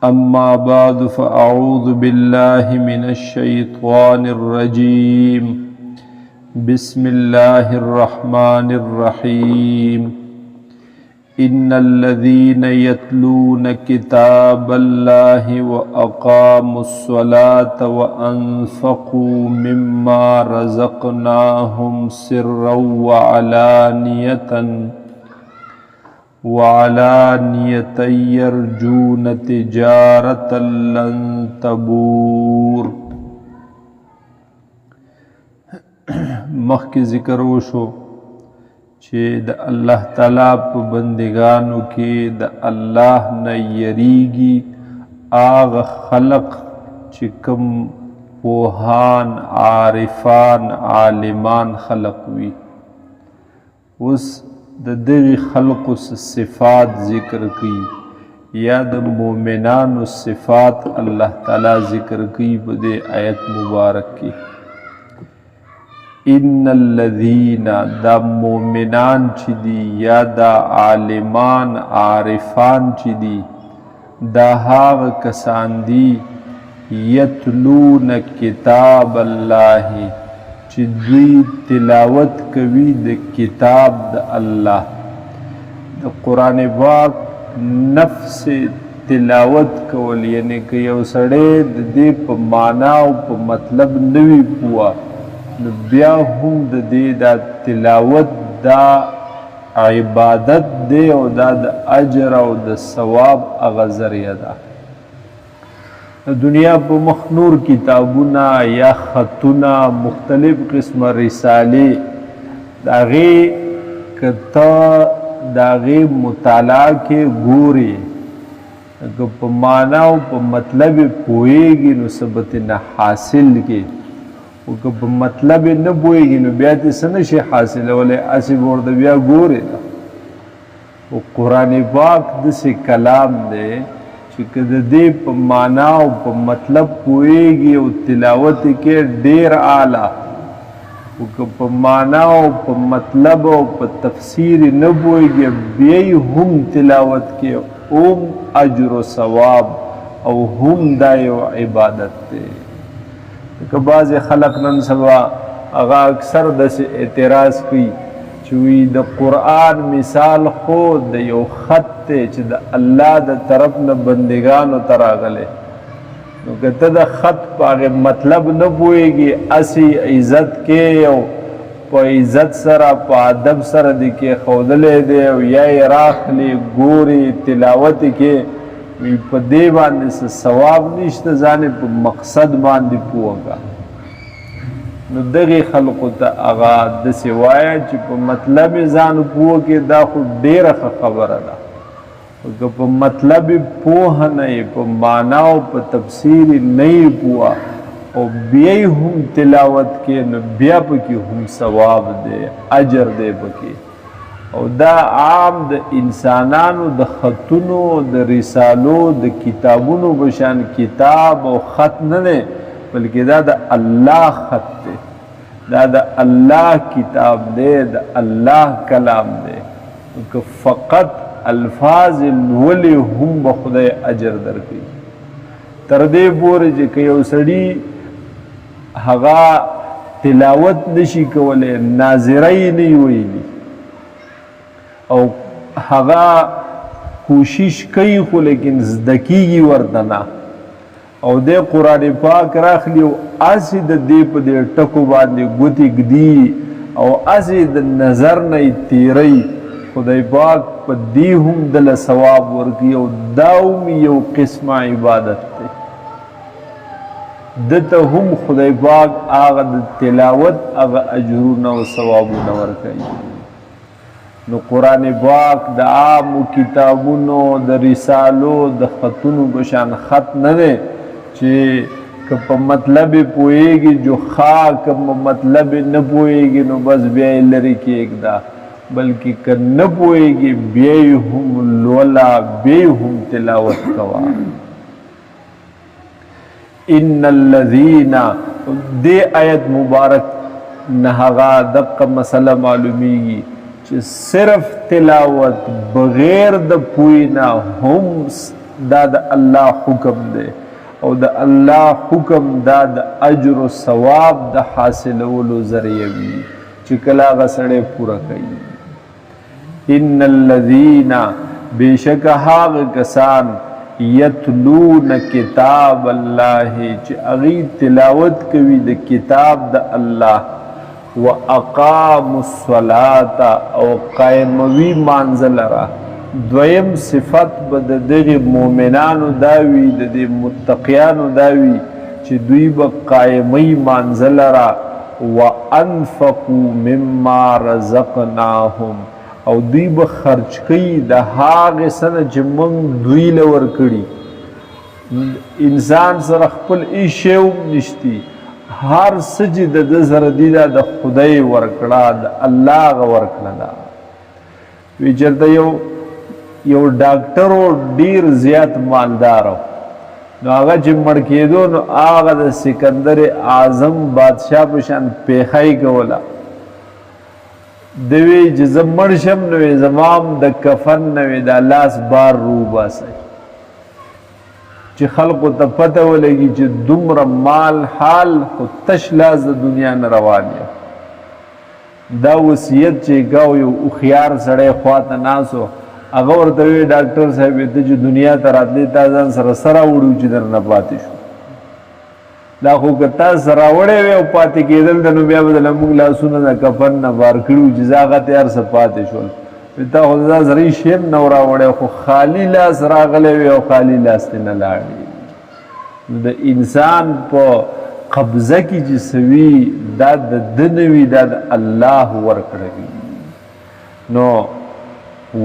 أما بعد فأعوذ بالله من الشيطان الرجيم بسم الله الرحمن الرحيم إن الذين يتلون كتاب الله وأقاموا الصلاة وأنفقوا مما رزقناهم سرا وعلانية يرجون تجارة لن تبور. مخکې ذکر وشو چې د الله تعالی په بندگانو کې د الله نه یریږي هغه خلق چې کوم پوهان عارفان عالمان خلق وي. اوس د دغې خلقو صفات ذکر کوي یا د مؤمنانو صفات الله تعالی ذکر کوي په دې آیت مبارک کې. ان الذین دا مؤمنان چې دي یا دا عالمان عارفان چې دي دا هغه کسان دي یتلون کتاب الله چې دوی تلاوت کوي د کتاب د الله. د قرآن پاک نفس تلاوت کول یعنی که یو سړی د دې په معنا او په مطلب نه وي پوه نو بیا هم د دې دا تلاوت دا عبادت دی او دا د اجر او د ثواب هغه ذریعه ده. دنیا په مخ نور کتابونه یا خطونه مختلف قسمه رسالې د هغې که ته د هغې مطالعه کې ګورې که په معنا او په مطلب یې پوهېږي نو څه به ترېنه حاصل کې او که په مطلب یې نه پوهېږي نو بیا ترې څه نشي حاصلولی هسې به ورته بیا ګورې ده. او قرآن پاک داسې کلام دی چې که د دې په معنا او په مطلب پوهېږي او تلاوت یې کې ډېر اعلی او که په معنا او په مطلب او په تفسیر یې نه پوهېږي بیا یې هم تلاوت کې هم اجر و ثواب او هم دا یو عبادت دی. که بعضې خلق نن سبا هغه اکثر داسې اعتراض کوي چې وی د قرآن مثال خو د یو خط دی چې د الله د طرف نه بندگانو ته راغلی نو که ته د خط په هغې مطلب نه پوهېږي هسې عزت کې او په عزت سره په ادب سره دې کېښودلی دی او یا یې راخلي ګوري تلاوت یې کې وی په دې باندې څه ثواب نشته ځان یې په مقصد باندې پوه کړه. نو دغې خلقو ته هغه داسې وایه چې په مطلب یې ځان پوه کړې دا خو ډېره ښه خبره ده. که په مطلب یې پوهه نه یې په معنا او په تفسیر یې نه یې پوه او بیا یې هم تلاوت کې نو بیا پکې هم ثواب دی اجر دی پکې. او دا عام د انسانانو د خطونو د رسالو د کتابونو په شان کتاب او خط نه دی بلکې دا د الله خط دی دا د الله کتاب دی د الله کلام دی. که فقط الفاظ لولې هم به خدای اجر درکوي. تر دې پورې چې که یو سړي هغه تلاوت نشي کولی ناظره یې نه وي ویلي او هغه کوشش کوي خو لیکن زده کېږي ورته نه او دی قرآن پاک راخلي او هسې د دې په دې ټکو باندې ګوتې ږدي او هسې د نظر نه یې تېروي خدای پاک په دې هم دله ثواب ورکوي او دا هم یو قسمه عبادت دی. دته هم خدای پاک هغه د تلاوت هغه اجرونه او ثوابونه ورکوي. نو قرآن پاک د عامو کتابونو د رسالو د خطونو په شان خط نه دی چې که په مطلب یې پوهېږي جو ښه که په مطلب یې نه پوهېږي نو بس بیا یې لرې کېږده بلکې که نه پوهېږي بیا یې هم لوله بیا یې هم تلاوت کوه. ان الذین دې آیت مبارک نه هغه دقه مسله معلومیږي چې صرف تلاوت بغیر د پوی نه هم دا د الله حکم دی او د الله حکم دا د اجر و ثواب د حاصلولو ذریعه وي چې کله هغه سړی پوره کوي ان الذین بېشکه هغه کسان یتلون کتاب الله چې هغوی تلاوت کوي د کتاب د الله واقاموا الصلاة او قائموي مانځه لره دویم صفت به د دغې مؤمنانو دا وي د دې متقیانو دا وي چې دوی به قائموي مانځه لره وانفقوا مما رزقناهم او دوی به خرچ کوي د هغې څه نه چې موږ دوی له ورکړي انسان سره خپل هېڅ شی هم نشتي هر څه چې د ده سره دي دا د خدای ورکړه د الله هغه ورکړه ده وی چېرته یو ډاکټر و ډېر زیات مالدار و نو هغه چې مړ کېدو نو هغه د سکندر اعظم بادشاه په شان پیخی کوله دوی چې زه مړ شم نو زمام د کفن نه دا لاس بار روباسئ چې خلقو ته پته ولګي چې دومره مال حال خو تش لاس د دنیا نه روان یم دا وصیت چې کوو یو هوښیار سړی خواته ناست و هغه ورته وی ډاکټر صاحب ته چې دنیا ته راتلی تا ځان سره سره وړو چې درنه پاتې شو دا خو که تا سره راوړی وی او پاتې کېدل د نو بیا به دله موږ لاسونه د کفن نه بار کړي چې زه هغه ته هر څه پاتې شول تا خو دا سره هېڅ شی هم نه و راوړی خو خالي لاس راغلی وی او خالي لاس دې نه لاړې نو د انسان په قبضه کې چې څه وي دا د ده نه وي دا د الله ورکړه وي نو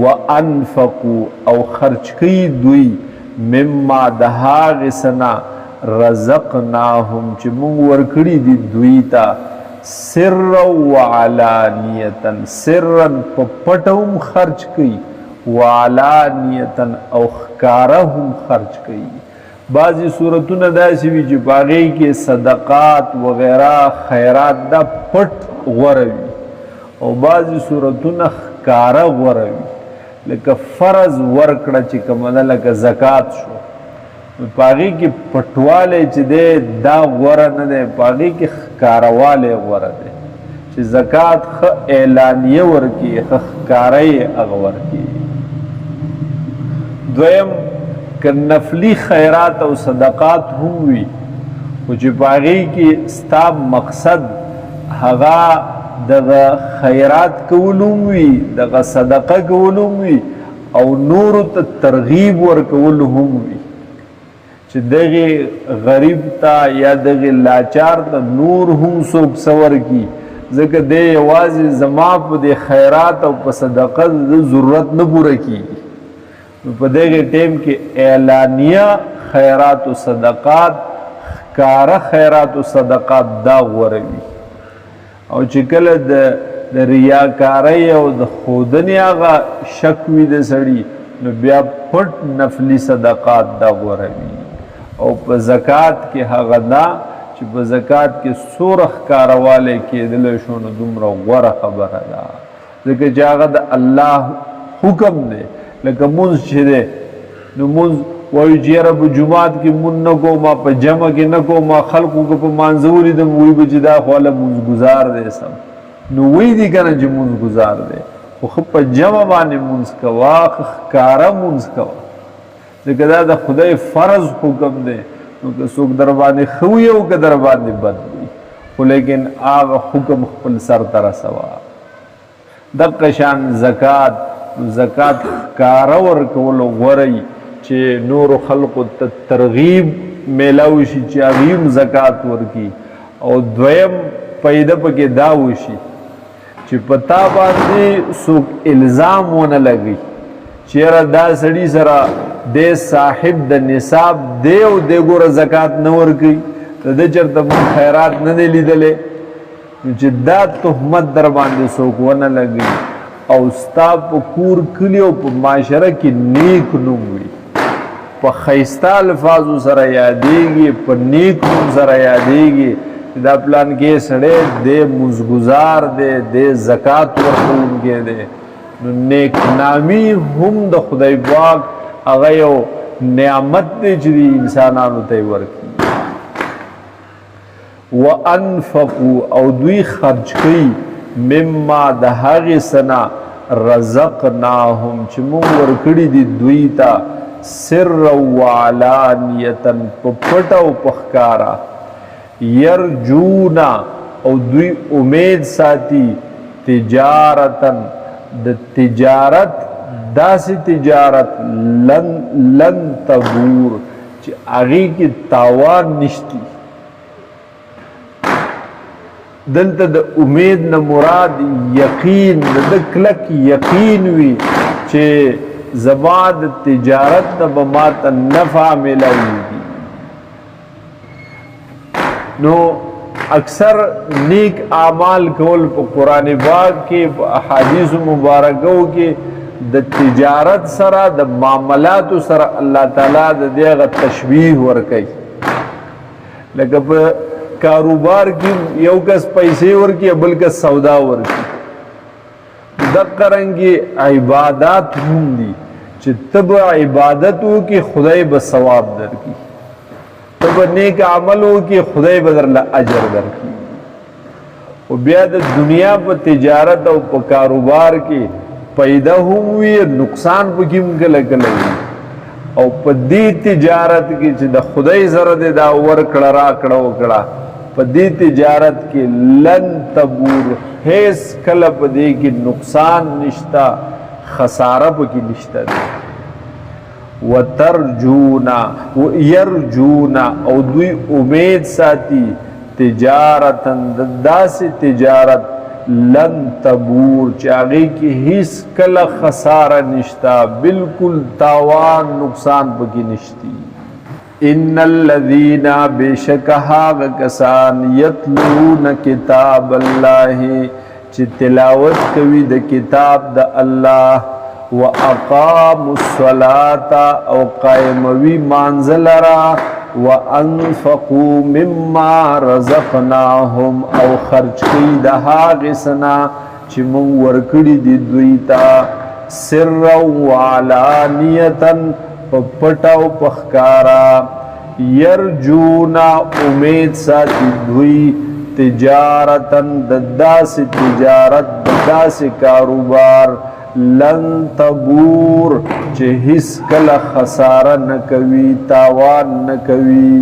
وانفقوا او خرچ کوي دوی مما د هغې څه نه رزقناهم چې موږ ورکړي دي دوی ته سرا وعلانیتا سرا په پټه هم خرچ کوي وعلانیتا او ښکاره هم خرچ کوي بعضې صورتونه داسې وي چې په هغې کې صدقات وغیره خیرات دا پټ غوره وي او بعضې صورتونه ښکاره غوره وي لکه فرض ورکړه چې کومه ده لکه زکات شو په هغې کې پټوالی چې دی دا غوره نه دی په هغې کې ښکارهوالی غوره دی چې زکات ښه اعلانیه ورکړي ښه ښکاره یې هغه ورکړي دویم که نفلي خیرات او صدقات هم وي خو چې په هغې کې ستا مقصد هغه دغه خیرات کول هم وي دغه صدقه کول هم وي او نورو ته ترغیب ورکول هم وي چې دغې غریب ته یا دغې لاچار ته نور هم څوک څه ورکړي ځکه دی یوازې زما په دې خیرات او په صدقه د ضرورت نه پوره کېږي نو په دغې ټیم کې اعلانیه خیرات و صدقات ښکاره خیرات و صدقات دا غوره وي او چې کله د ریاکارۍ او د ښودنې هغه شک وي د سړي نو بیا پټ نفلي صدقات دا غوره وي او په زکات کې هغه دا چې په زکات کې څومره ښکارهوالی کېدلی شو نو دومره غوره خبره ده ځکه چې هغه د الله حکم دی لکه مونځ چې دی نو مونځ وایو چې یاره په جومات کې مونځ نه کوم په جمع کې نه کوم خلکو که په مانځه ولیدم وایي به چې دا خو هله مونځګزار دی سم نو وایي دي که نه چې مونځګزار دی خو ښه په جمع باندې مونځ کوه ښه ښکاره مونځ کوه ځکه دا د خدای فرض حکم دی نو که څوک در باندې ښه وي او که در باندې بد وي خو لیکن هغه حکم خپل سر ته رسوه دقه شان زکات ښکاره ورکولو غوره چې نورو خلقو ته ترغیب میلاو شي چې هغوی هم زکات ورکړي او دویم پیده پکې دا وشي چې په تا باندې څوک الزام ونه لګوي چې یاره دا سړي سره دی صاحب د نصاب دی او دی ګوره زکات نه ورکوي د ده چېرته مونږ خیرات نه دی لیدلی نو چې دا تهمت در باندې څوک ونه لګوي او ستا په کور کلي او په معاشره کې نیک نوم وي په ښایسته الفاظو سره یادېږي په نیک نوم سره یادېږي چې دا پلان کې سړی دی مونځګزار دی دی زکات ورکوونکی دی نو نیک نامي هم د خدای پاک هغه یو نعمت دی چې انسانانو ته ورکړي. وانفقوا او دوی خرج کوي مما د هغې څه نه رزقناهم چې موږ ورکړي دي دوی ته سرا وعلانیة په پټه او په ښکاره یرجونا او دوی امید ساتي تجارتا د تجارت داسې تجارت لن تبور چې هغې کې تاوان نشتی. دلته د امید نه مراد یقین د کلک یقین وي چې زما د تجارت نه به ماته نفع ملویږي. نو اکثر نیک اعمال کول په قرآن پاک کې په احادیث مبارکو کې د تجارت سره د معاملاتو سره الله تعالی د دغه تشبیه ورکوي. لکه په کاروبار کې یو کس پیسې ورکي بل کس سودا ورکي. دغه رنګه عبادات هم دي چې تب عبادت وکي خدای به ثواب درکړي، تب نیک عمل وکي خدای به درله اجر درکړي. او بیا د دنیا په تجارت او په کاروبار کې پیدا هم وي نقصان پکې هم کله کله وي. او په دې تجارت کې چې د خدای سره د دا ورکړه راکړه وکړه په دې تجارت کې لن تبور هیڅ کله په دې کې نقصان نشتا، خساره پکې نشته. وترجونا ويرجونا او دوی امید ساتي تجارتن داسې تجارت لن تبور چې هغې کې هیڅ کله خساره نشتا، بالکل تاوان نقصان پکې نشتی. ان الذین بشک هاغ کسان یتلون کتاب الله چې تلاوت کوي د کتاب د الله واقاموا الصلاة او قائموي مانزلرا وانفقوا مما رزقناهم او خرج کوي د هغې څه چې موږ ورکړي دي دوی ته سرا وعلانیة په پټه او په ښکاره یرجونا امید ساتي دوی تجارتا د داسې تجارت د داسې کاروبار لن تبور چې هیڅ کله خساره نه کوي، تاوان نه کوي.